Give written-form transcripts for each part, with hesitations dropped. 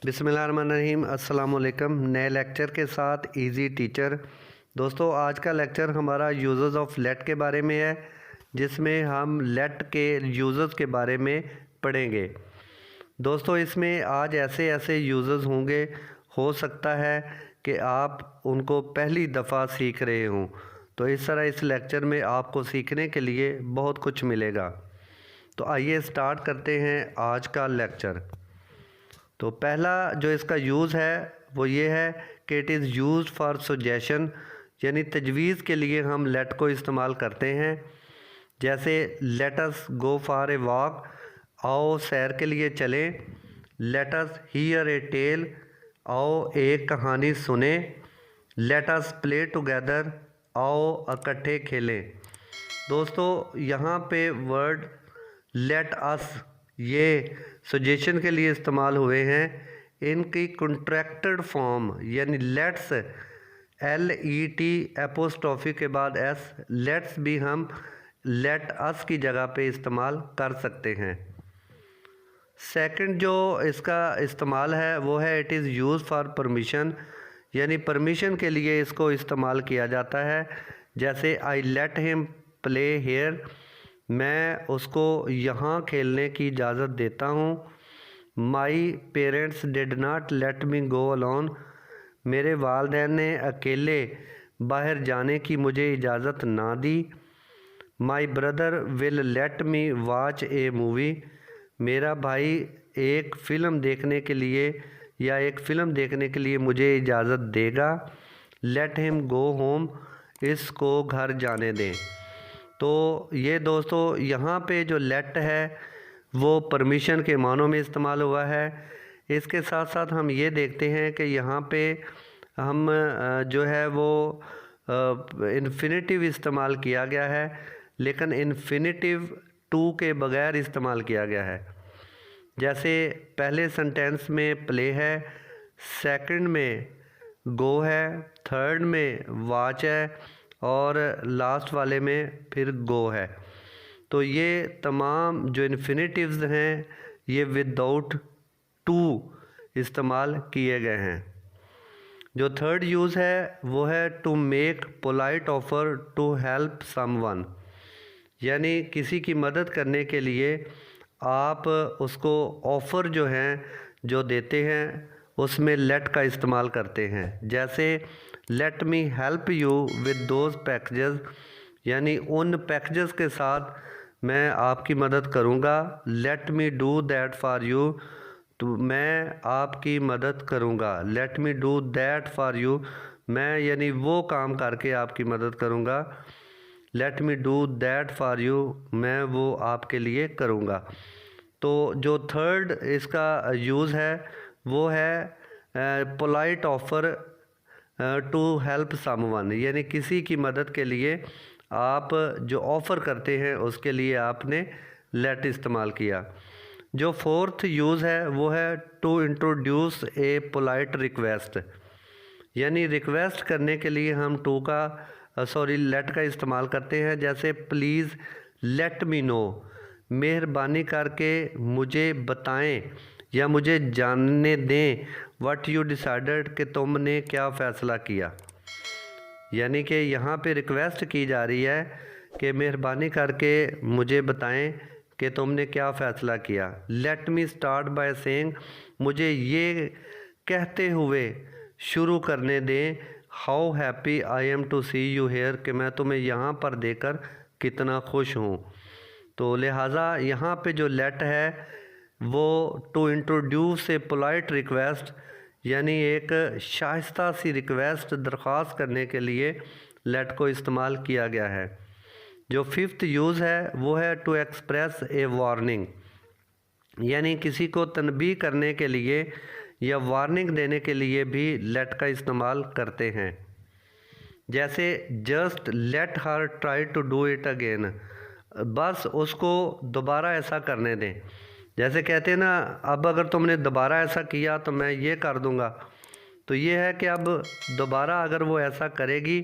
बिस्मिल्लाहिर्रहमानिर्रहीम। अस्सलाम वालेकुम। नए लेक्चर के साथ इजी टीचर। दोस्तों, आज का लेक्चर हमारा यूज़र्स ऑफ लेट के बारे में है, जिसमें हम लेट के यूज़र्स के बारे में पढ़ेंगे। दोस्तों, इसमें आज ऐसे ऐसे यूज़र्स होंगे, हो सकता है कि आप उनको पहली दफ़ा सीख रहे हों, तो इस तरह इस लेक्चर में आपको सीखने के लिए बहुत कुछ मिलेगा। तो आइए स्टार्ट करते हैं आज का लेक्चर। तो पहला जो इसका यूज़ है वो ये है कि it is use for suggestion, यानी तजवीज़ के लिए हम लेट को इस्तेमाल करते हैं। जैसे let us go for a walk, आओ सैर के लिए चलें। Let us hear a tale, आओ एक कहानी सुने। लेट अस प्ले टुगेदर, आओ इकट्ठे खेलें। दोस्तों, यहाँ पे वर्ड लेट अस ये सजेशन के लिए इस्तेमाल हुए हैं। इनकी कॉन्ट्रैक्टेड फॉर्म यानी लेट्स, LET एपोस्ट्रॉफी के बाद S, लेट्स भी हम लेट अस की जगह पे इस्तेमाल कर सकते हैं। सेकंड जो इसका इस्तेमाल है वो है it is use for permission, यानी परमिशन के लिए इसको इस्तेमाल किया जाता है। जैसे I let him play here, मैं उसको यहाँ खेलने की इजाज़त देता हूँ। My parents did not let me go alone, मेरे वालदैन ने अकेले बाहर जाने की मुझे इजाज़त ना दी। My brother will let me watch a movie, मेरा भाई एक फ़िल्म देखने के लिए या एक फ़िल्म देखने के लिए मुझे इजाज़त देगा। लेट हिम गो होम, इसको घर जाने दें। तो ये दोस्तों यहाँ पे जो लेट है वो परमिशन के मानों में इस्तेमाल हुआ है। इसके साथ साथ हम ये देखते हैं कि यहाँ पे हम जो है वो इन्फिनेटिव इस्तेमाल किया गया है, लेकिन इन्फिनेटिव टू के बगैर इस्तेमाल किया गया है। जैसे पहले सेंटेंस में प्ले है, सेकंड में गो है, थर्ड में वॉच है और लास्ट वाले में फिर गो है। तो ये तमाम जो इन्फिनेटिव्स हैं ये विदाउट टू इस्तेमाल किए गए हैं। जो थर्ड यूज़ है वो है to make polite offer to help someone, यानी किसी की मदद करने के लिए आप उसको ऑफ़र जो हैं जो देते हैं उसमें लेट का इस्तेमाल करते हैं। जैसे let me help you with those packages, यानी उन पैकेजेस के साथ मैं आपकी मदद करूँगा। Let me do that for you, तो मैं आपकी मदद करूँगा। Let me do that for you, मैं यानी वो काम करके आपकी मदद करूँगा। Let me do that for you, मैं वो आपके लिए करूँगा। तो जो थर्ड इसका यूज़ है वो है polite offer to help someone, यानी किसी की मदद के लिए आप जो ऑफ़र करते हैं उसके लिए आपने लेट इस्तेमाल किया। जो फोर्थ यूज़ है वो है to introduce a polite request, यानी रिक्वेस्ट करने के लिए हम टू का लेट का इस्तेमाल करते हैं। जैसे प्लीज़ लेट मी नो, मेहरबानी करके मुझे बताएं या मुझे जानने दें व्हाट यू डिसाइडेड, कि तुमने क्या फ़ैसला किया। यानी कि यहाँ पे रिक्वेस्ट की जा रही है कि मेहरबानी करके मुझे बताएं कि तुमने क्या फ़ैसला किया। Let me start by saying, मुझे ये कहते हुए शुरू करने दें how happy I am to see you here, कि मैं तुम्हें यहाँ पर देखकर कितना खुश हूँ। तो लिहाजा यहाँ पे जो लेट है वो to introduce a polite request, यानी एक शाइस्ता सी रिक्वेस्ट दरख्वास्त करने के लिए लेट को इस्तेमाल किया गया है। जो फिफ्थ यूज़ है वो है टू एक्सप्रेस ए वार्निंग, यानी किसी को तनबीह करने के लिए या वार्निंग देने के लिए भी लेट का इस्तेमाल करते हैं। जैसे just let her try to do it again, बस उसको दोबारा ऐसा करने दें। जैसे कहते हैं ना, अब अगर तुमने दोबारा ऐसा किया तो मैं ये कर दूँगा। तो ये है कि अब दोबारा अगर वो ऐसा करेगी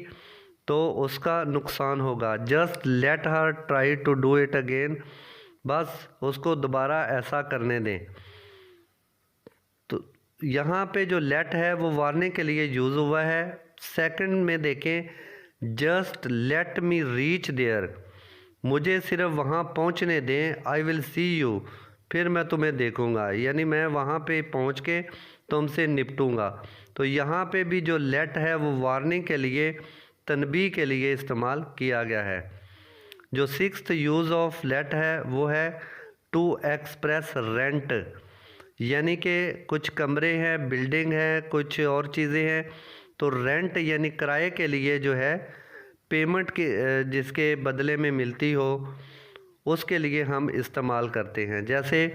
तो उसका नुकसान होगा। Just let her try to do it again, बस उसको दोबारा ऐसा करने दें। तो यहाँ पे जो लेट है वो वार्निंग के लिए यूज़ हुआ है। सेकंड में देखें, just let me reach there, मुझे सिर्फ वहाँ पहुँचने दें। आई विल सी यू, फिर मैं तुम्हें देखूँगा, यानी मैं वहाँ पे पहुँच के तुमसे निपटूँगा। तो यहाँ पे भी जो लेट है वो वार्निंग के लिए, तनबीह के लिए इस्तेमाल किया गया है। जो सिक्स्थ यूज़ ऑफ लेट है वो है टू एक्सप्रेस रेंट, यानी कि कुछ कमरे हैं, बिल्डिंग है, कुछ और चीज़ें हैं, तो रेंट यानी किराए के लिए जो है पेमेंट के जिसके बदले में मिलती हो उसके लिए हम इस्तेमाल करते हैं। जैसे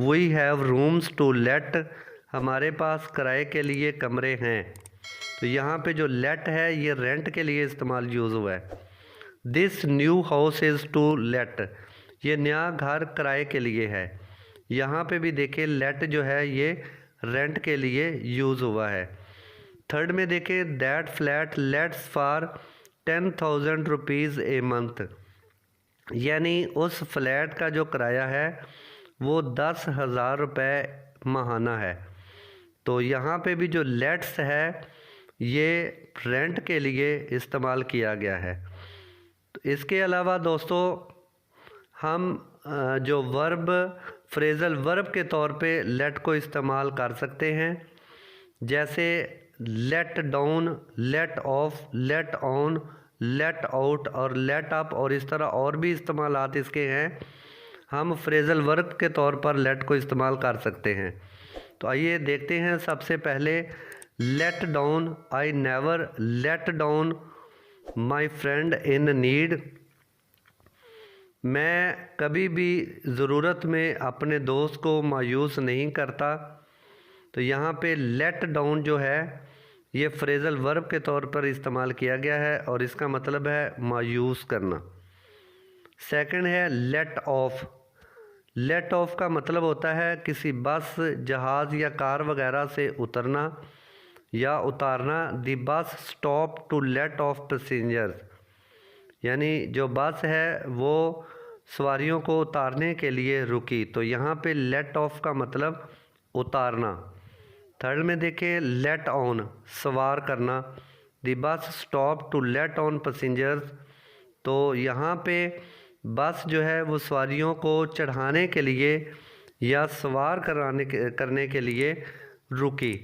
we have rooms to let, हमारे पास किराए के लिए कमरे हैं। तो यहाँ पे जो लेट है ये रेंट के लिए इस्तेमाल यूज़ हुआ है। This new house is to let, ये नया घर किराए के लिए है। यहाँ पे भी देखें लेट जो है ये रेंट के लिए यूज़ हुआ है। थर्ड में देखें, that flat let's for 10,000 rupees a month, यानी उस फ्लैट का जो किराया है वो 10,000 रुपये माहाना है। तो यहाँ पे भी जो लेट्स है ये रेंट के लिए इस्तेमाल किया गया है। तो इसके अलावा दोस्तों हम जो वर्ब, फ्रेजल वर्ब के तौर पे लेट को इस्तेमाल कर सकते हैं। जैसे let down, let off, let on, let out और लेट अप, और इस तरह और भी इस्तेमालात इसके हैं। हम फ्रेजल वर्ब के तौर पर लेट को इस्तेमाल कर सकते हैं। तो आइए देखते हैं। सबसे पहले let down, I never let down my friend in need, मैं कभी भी ज़रूरत में अपने दोस्त को मायूस नहीं करता। तो यहाँ पे लेट डाउन जो है ये फ्रेजल वर्ब के तौर पर इस्तेमाल किया गया है और इसका मतलब है मायूस करना। सेकंड है लेट ऑफ, लेट ऑफ का मतलब होता है किसी बस, जहाज़ या कार वगैरह से उतरना या उतारना। The bus stop to let off passengers, यानी जो बस है वो सवारियों को उतारने के लिए रुकी। तो यहाँ पे लेट ऑफ का मतलब उतारना। थर्ड में देखें लेट ऑन, सवार करना। The bus stop to let on passengers, तो यहाँ पे बस जो है वो सवारियों को चढ़ाने के लिए या सवार करने के लिए रुकी।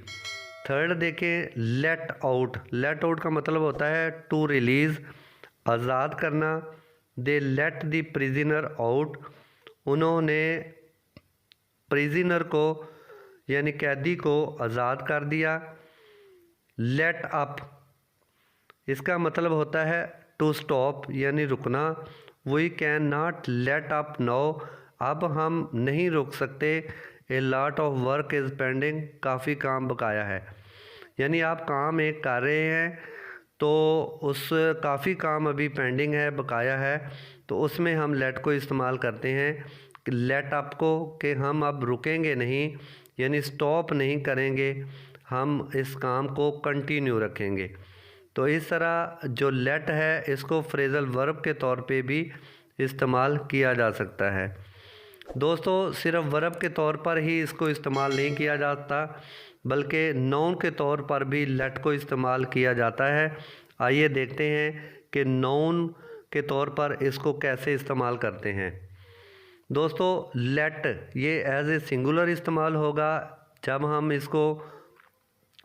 थर्ड देखें लेट आउट, लेट आउट का मतलब होता है टू रिलीज़, आज़ाद करना। दे लेट द प्रिजनर आउट, उन्होंने प्रिजनर को यानी कैदी को आज़ाद कर दिया। लेट अप, इसका मतलब होता है टू स्टॉप यानी रुकना। We can not let up now, अब हम नहीं रुक सकते। A lot of work is pending, काफ़ी काम बकाया है, यानी आप काम एक कर रहे हैं तो उस काफ़ी काम अभी पेंडिंग है, बकाया है, तो उसमें हम लेट को इस्तेमाल करते हैं लेट अप को, कि हम अब रुकेंगे नहीं, यानी स्टॉप नहीं करेंगे, हम इस काम को कंटिन्यू रखेंगे। तो इस तरह जो लेट है इसको फ्रेजल वर्ब के तौर पे भी इस्तेमाल किया जा सकता है। दोस्तों सिर्फ वर्ब के तौर पर ही इसको इस्तेमाल नहीं किया जाता, बल्कि नाउन के तौर पर भी लेट को इस्तेमाल किया जाता है। आइए देखते हैं कि नाउन के तौर पर इसको कैसे इस्तेमाल करते हैं। दोस्तों लेट ये एज ए सिंगुलर इस्तेमाल होगा जब हम इसको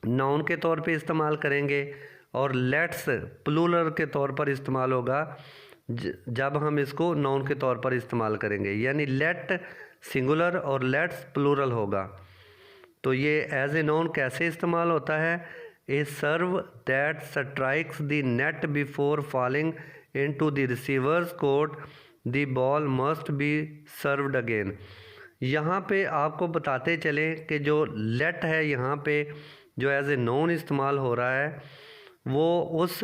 नाउन के तौर पे इस्तेमाल करेंगे, और लेट्स प्लूरल के तौर पर इस्तेमाल होगा जब हम इसको नाउन के तौर पर इस्तेमाल करेंगे, यानी लेट सिंगुलर और लेट्स प्लूरल होगा। तो ये एज ए नाउन कैसे इस्तेमाल होता है, a serve that strikes the net before falling into the receiver's court, the ball must be served again. यहाँ पे आपको बताते चलें कि जो लेट है यहाँ पे जो एज ए नाउन इस्तेमाल हो रहा है वो उस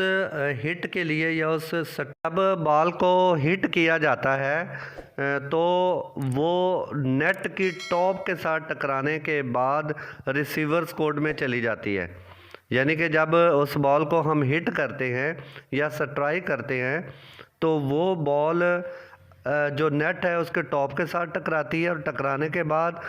हिट के लिए या उस जब बॉल को हिट किया जाता है तो वो नेट की टॉप के साथ टकराने के बाद रिसीवर्स कोर्ट में चली जाती है। यानी कि जब उस बॉल को हम हिट करते हैं या स्ट्राइक करते हैं तो वो बॉल जो नेट है उसके टॉप के साथ टकराती है और टकराने के बाद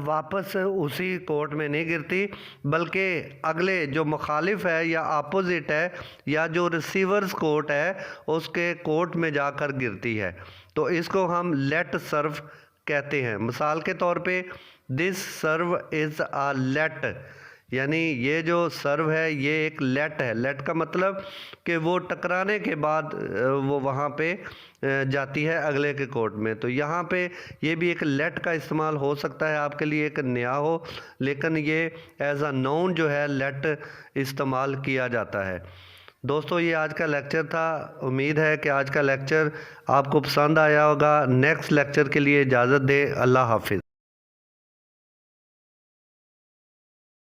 वापस उसी कोर्ट में नहीं गिरती, बल्कि अगले जो मुखालिफ है या अपोजिट है या जो रिसीवर्स कोर्ट है उसके कोर्ट में जाकर गिरती है। तो इसको हम लेट सर्व कहते हैं। मिसाल के तौर पे this serve is a let, यानी ये जो सर्व है ये एक लेट है। लेट का मतलब कि वो टकराने के बाद वो वहाँ पे जाती है अगले के कोर्ट में। तो यहाँ पे ये भी एक लेट का इस्तेमाल हो सकता है, आपके लिए एक नया हो, लेकिन ये एज अ नाउन जो है लेट इस्तेमाल किया जाता है। दोस्तों ये आज का लेक्चर था। उम्मीद है कि आज का लेक्चर आपको पसंद आया होगा। नेक्स्ट लेक्चर के लिए इजाज़त दें। अल्लाह हाफिज़।